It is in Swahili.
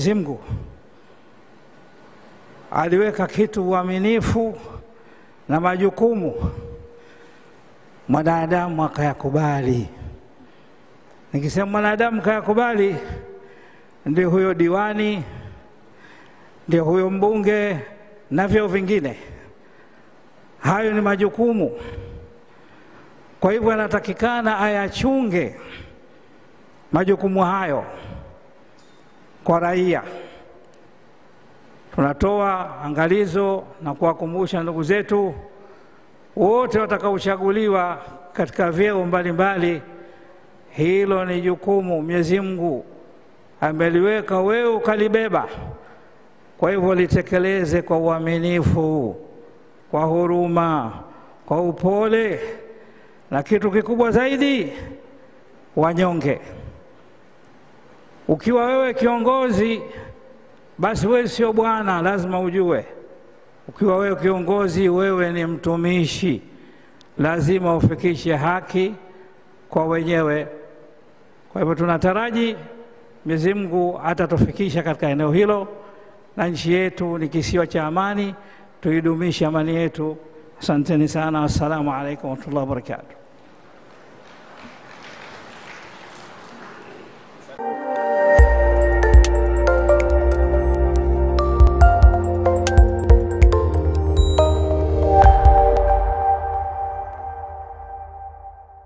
Mwenyezi Mungu aliweka kitu uaminifu na majukumu, mwanadamu akayakubali. Nikisema mwanadamu kayakubali, ndio huyo diwani, ndio huyo mbunge na vyeo vingine. Hayo ni majukumu. Kwa hivyo anatakikana ayachunge majukumu hayo kwa raia. Tunatoa angalizo na kuwakumbusha ndugu zetu wote watakaochaguliwa katika vyeo mbalimbali, hilo ni jukumu Mwenyezi Mungu ameliweka, wewe ukalibeba. Kwa hivyo litekeleze kwa uaminifu, kwa huruma, kwa upole, na kitu kikubwa zaidi, wanyonge. Ukiwa wewe kiongozi, basi wewe sio bwana, lazima ujue. Ukiwa wewe kiongozi, wewe ni mtumishi, lazima ufikishe haki kwa wenyewe. Kwa hivyo tunataraji Mwenyezi Mungu atatufikisha katika eneo hilo, na nchi yetu ni kisiwa cha amani, tuidumishe amani yetu. Asanteni sana. Assalamu alaykum wa rahmatullahi wa barakatuh.